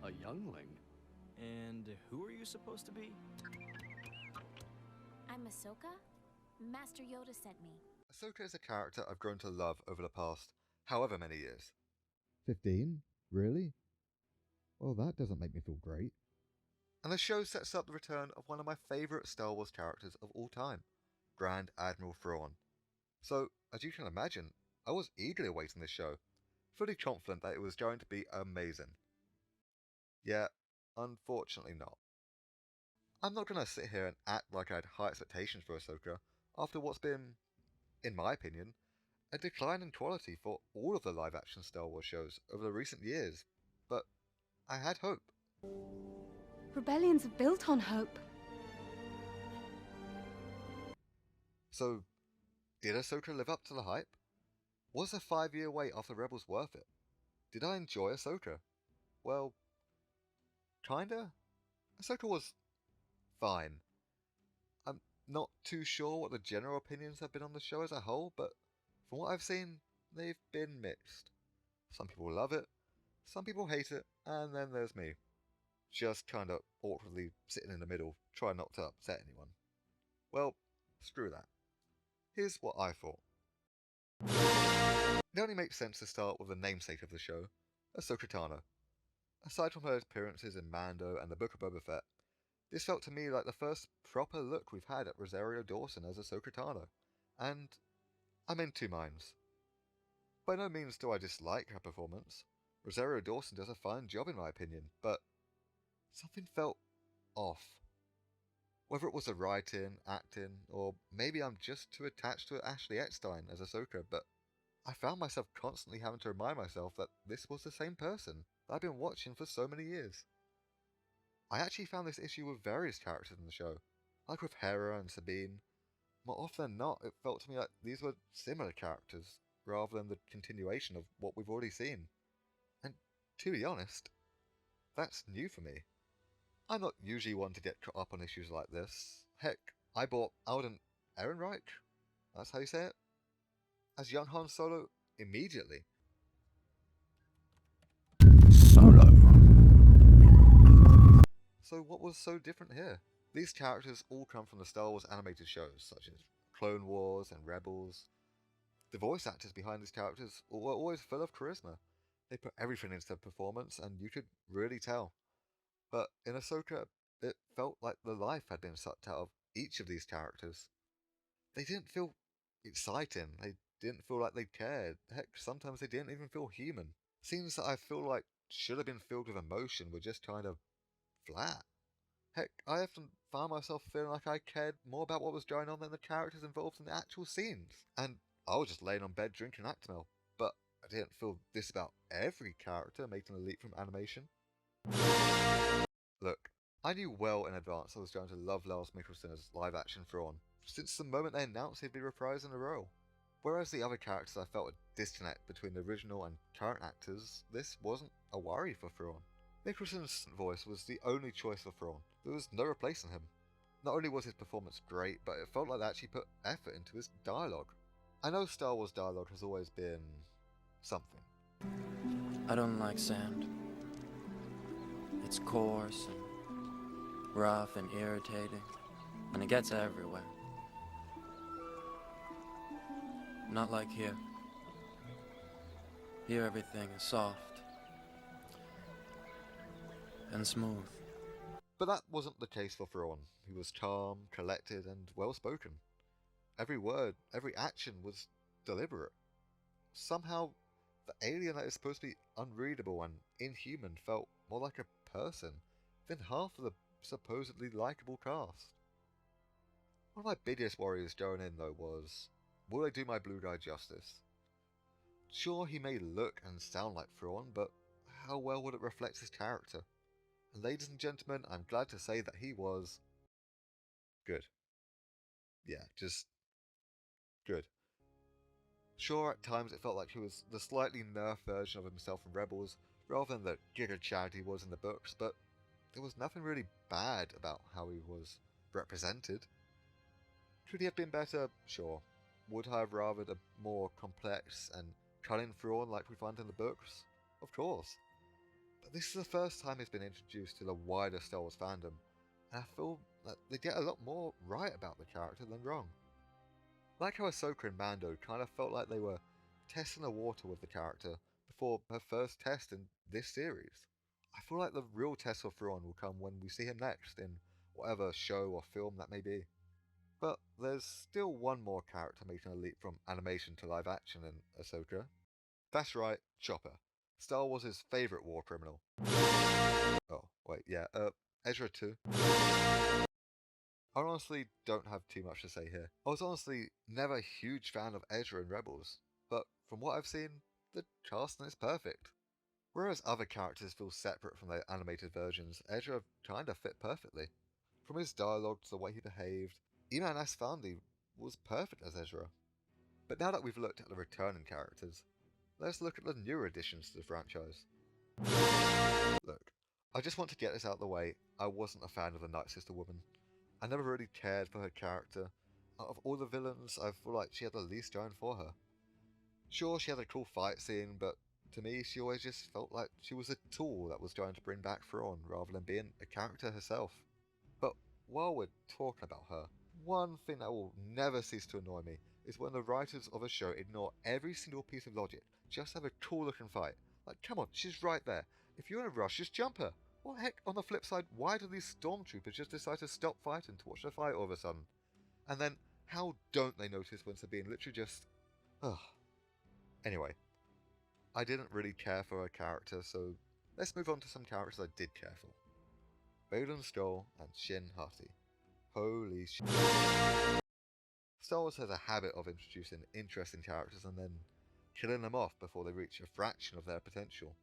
A youngling? And who are you supposed to be? I'm Ahsoka. Master Yoda sent me. Ahsoka is a character I've grown to love over the past however many years. 15? Really? Well, that doesn't make me feel great. And the show sets up the return of one of my favourite Star Wars characters of all time, Grand Admiral Thrawn. So, as you can imagine, I was eagerly awaiting this show, fully confident that it was going to be amazing. Yet, unfortunately not. I'm not going to sit here and act like I had high expectations for Ahsoka after what's been, in my opinion, a decline in quality for all of the live-action Star Wars shows over the recent years, but I had hope. Rebellions are built on hope. So, did Ahsoka live up to the hype? Was a 5-year wait after Rebels worth it? Did I enjoy Ahsoka? Well, kinda. Ahsoka was fine. I'm not too sure what the general opinions have been on the show as a whole, but from what I've seen, they've been mixed. Some people love it, some people hate it, and then there's me. Just kinda awkwardly sitting in the middle, trying not to upset anyone. Well, screw that. Here's what I thought. It only makes sense to start with the namesake of the show, Ahsoka Tano. Aside from her appearances in Mando and the Book of Boba Fett, this felt to me like the first proper look we've had at Rosario Dawson as Ahsoka Tano, and I'm in two minds. By no means do I dislike her performance. Rosario Dawson does a fine job in my opinion, but something felt off. Whether it was the writing, acting, or maybe I'm just too attached to Ashley Eckstein as Ahsoka, but I found myself constantly having to remind myself that this was the same person that I've been watching for so many years. I actually found this issue with various characters in the show, like with Hera and Sabine. More often than not, it felt to me like these were similar characters, rather than the continuation of what we've already seen. And to be honest, that's new for me. I'm not usually one to get caught up on issues like this. Heck, I bought Alden Ehrenreich, that's how you say it, as young Han Solo immediately. Solo. So what was so different here? These characters all come from the Star Wars animated shows, such as Clone Wars and Rebels. The voice actors behind these characters were always full of charisma. They put everything into their performance, and you could really tell. But in Ahsoka, it felt like the life had been sucked out of each of these characters. They didn't feel exciting, they didn't feel like they cared, heck, sometimes they didn't even feel human. Scenes that I feel like should have been filled with emotion were just kind of flat. Heck, I often found myself feeling like I cared more about what was going on than the characters involved in the actual scenes. And I was just laying on bed drinking Actimel, but I didn't feel this about every character making a leap from animation. Look, I knew well in advance I was going to love Lars Mikkelsen as live-action Thrawn, since the moment they announced he'd be reprising the role. Whereas the other characters I felt a disconnect between the original and current actors, this wasn't a worry for Thrawn. Mikkelsen's voice was the only choice for Thrawn. There was no replacing him. Not only was his performance great, but it felt like they actually put effort into his dialogue. I know Star Wars dialogue has always been something. I don't like sand. It's coarse and rough and irritating, and it gets everywhere. Not like here. Here everything is soft and smooth. But that wasn't the case for Thrawn. He was calm, collected, and well-spoken. Every word, every action was deliberate. Somehow, the alien that is supposed to be unreadable and inhuman felt more like a person than half of the supposedly likable cast. One of my biggest worries going in, though, was, will they do my blue guy justice? Sure, he may look and sound like Thrawn, but how well would it reflect his character? And ladies and gentlemen, I'm glad to say that he was good. Yeah, just good. Sure, at times it felt like he was the slightly nerfed version of himself in Rebels, rather than the Giga Chad he was in the books, but there was nothing really bad about how he was represented. Could he have been better? Sure. Would I have rathered a more complex and cunning Thrawn like we find in the books? Of course. this is the first time he's been introduced to the wider Star Wars fandom, and I feel that they get a lot more right about the character than wrong. Like how Ahsoka and Mando kind of felt like they were testing the water with the character before her first test in this series. I feel like the real test of Thrawn will come when we see him next in whatever show or film that may be. But there's still one more character making a leap from animation to live action in Ahsoka. That's right, Chopper, Star Wars' favourite war criminal. Oh, wait, yeah, Ezra too. I honestly don't have too much to say here. I was honestly never a huge fan of Ezra in Rebels, but from what I've seen, the casting is perfect. Whereas other characters feel separate from their animated versions, Ezra kinda fit perfectly. From his dialogue to the way he behaved, Iman Asfandi was perfect as Ezra. But now that we've looked at the returning characters, let's look at the newer additions to the franchise. Look, I just want to get this out of the way, I wasn't a fan of the Nightsister woman. I never really cared for her character. Out of all the villains, I feel like she had the least going for her. Sure, she had a cool fight scene, but to me, she always just felt like she was a tool that was trying to bring back Thrawn, rather than being a character herself. But while we're talking about her, one thing that will never cease to annoy me is when the writers of a show ignore every single piece of logic, just have a cool looking fight. Like, come on, she's right there. If you're in a rush, just jump her. What heck, on the flip side, why do these stormtroopers just decide to stop fighting to watch the fight all of a sudden? And then, how don't they notice when Sabine literally just... Ugh. Anyway, I didn't really care for her character, so let's move on to some characters I did care for. Balin Shin and Shin Hati. Holy shit. Star Wars has a habit of introducing interesting characters and then killing them off before they reach a fraction of their potential.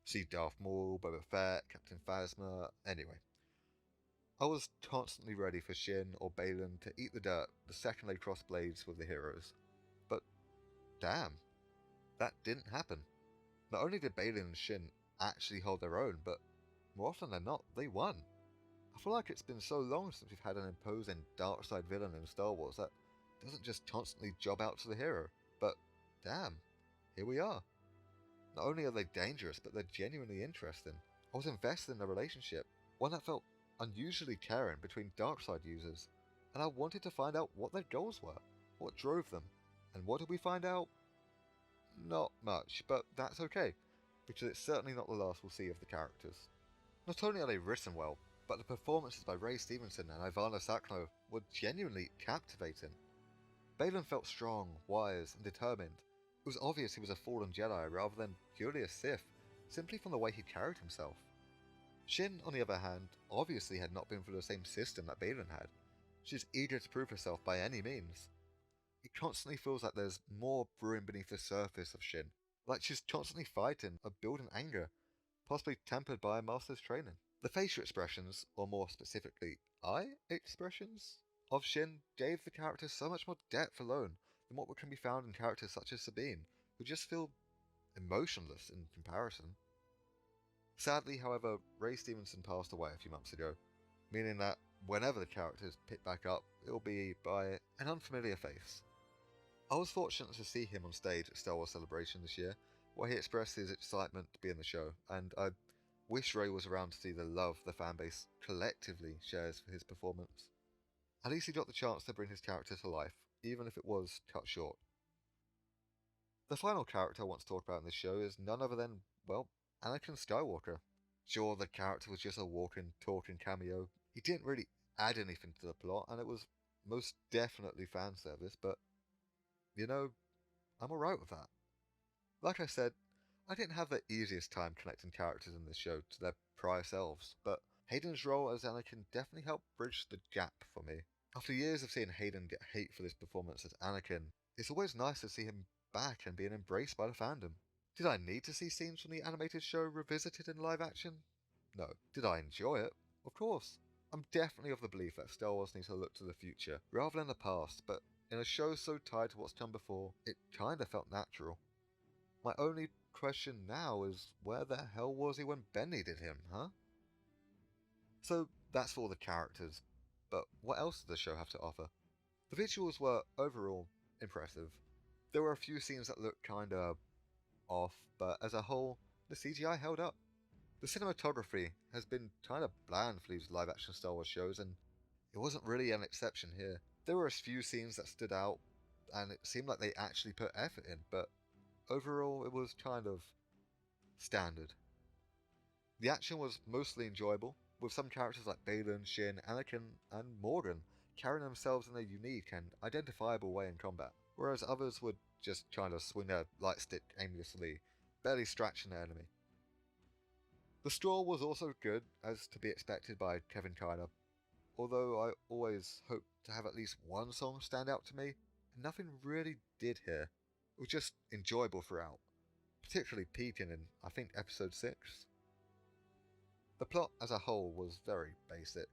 See Darth Maul, Boba Fett, Captain Phasma, anyway. I was constantly ready for Shin or Balin to eat the dirt the second they crossed blades with the heroes. But damn, that didn't happen. Not only did Balin and Shin actually hold their own, but more often than not, they won. I feel like it's been so long since we've had an imposing dark side villain in Star Wars that doesn't just constantly job out to the hero, but damn, here we are. Not only are they dangerous, but they're genuinely interesting. I was invested in a relationship, one that felt unusually caring between dark side users, and I wanted to find out what their goals were, what drove them, and what did we find out? Not much, but that's okay, because it's certainly not the last we'll see of the characters. Not only are they written well, but the performances by Ray Stevenson and Ivana Sakno were genuinely captivating. Balin felt strong, wise, and determined. It was obvious he was a fallen Jedi rather than purely a Sith, simply from the way he carried himself. Shin, on the other hand, obviously had not been through the same system that Balin had. She's eager to prove herself by any means. It constantly feels like there's more brewing beneath the surface of Shin, like she's constantly fighting or building anger, possibly tempered by a master's training. The facial expressions, or more specifically, eye expressions, of Shin gave the character so much more depth alone than what can be found in characters such as Sabine, who just feel emotionless in comparison. Sadly, however, Ray Stevenson passed away a few months ago, meaning that whenever the character is picked back up, it will be by an unfamiliar face. I was fortunate to see him on stage at Star Wars Celebration this year, where he expressed his excitement to be in the show, and I wish Ray was around to see the love the fanbase collectively shares for his performance. At least he got the chance to bring his character to life, even if it was cut short. The final character I want to talk about in this show is none other than, well, Anakin Skywalker. Sure, the character was just a walking, talking cameo. He didn't really add anything to the plot, and it was most definitely fan service, but, you know, I'm alright with that. Like I said, I didn't have the easiest time connecting characters in this show to their prior selves, but Hayden's role as Anakin definitely helped bridge the gap for me. After years of seeing Hayden get hate for this performance as Anakin, it's always nice to see him back and being embraced by the fandom. Did I need to see scenes from the animated show revisited in live action? No. Did I enjoy it? Of course. I'm definitely of the belief that Star Wars needs to look to the future, rather than the past, but in a show so tied to what's come before, it kinda felt natural. My only question now is, where the hell was he when Ben needed him, huh? So, that's for all the characters, but what else did the show have to offer? The visuals were, overall, impressive. There were a few scenes that looked kinda off, but as a whole, the CGI held up. The cinematography has been kind of bland for these live action Star Wars shows, and it wasn't really an exception here. There were a few scenes that stood out, and it seemed like they actually put effort in, but overall it was kind of standard. The action was mostly enjoyable, with some characters like Balin, Shin, Anakin, and Morgan carrying themselves in a unique and identifiable way in combat, whereas others would just kind of swing their light stick aimlessly, barely scratching the enemy. The score was also good, as to be expected by Kevin Kiner, although I always hoped to have at least one song stand out to me, and nothing really did here. It was just enjoyable throughout, particularly peaking in, I think, episode 6. The plot as a whole was very basic.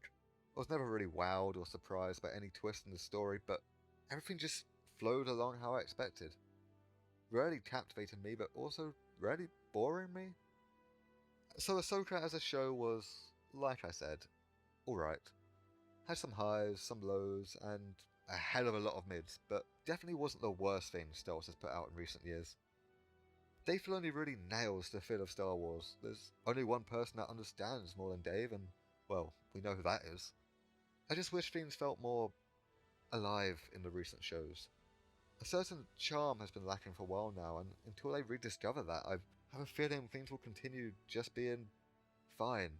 I was never really wowed or surprised by any twist in the story, but everything just flowed along how I expected. Rarely captivating me, but also rarely boring me. So Ahsoka as a show was, like I said, alright. Had some highs, some lows, and a hell of a lot of mids, but definitely wasn't the worst thing Star Wars has put out in recent years. Dave Filoni really nails the feel of Star Wars. There's only one person that understands more than Dave, and, well, we know who that is. I just wish things felt more alive in the recent shows. A certain charm has been lacking for a while now, and until they rediscover that, I have a feeling things will continue just being fine,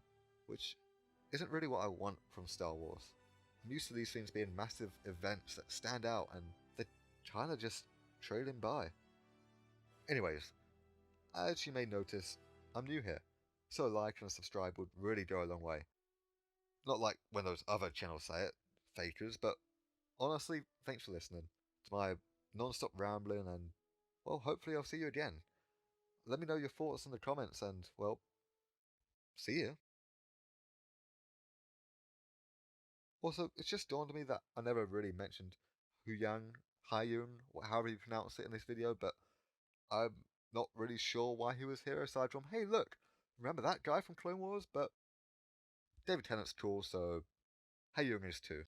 which isn't really what I want from Star Wars. I'm used to these things being massive events that stand out, and they're kinda just trailing by. Anyways, as you may notice, I'm new here, so a like and a subscribe would really go a long way. Not like when those other channels say it, fakers, but honestly, thanks for listening to my non-stop rambling, and, well, hopefully I'll see you again. Let me know your thoughts in the comments, and, well, see you. Also, it's just dawned on me that I never really mentioned Hayun, however you pronounce it in this video, but I'm not really sure why he was here aside from, hey look, remember that guy from Clone Wars? But David Tennant's cool, so Hayun is too.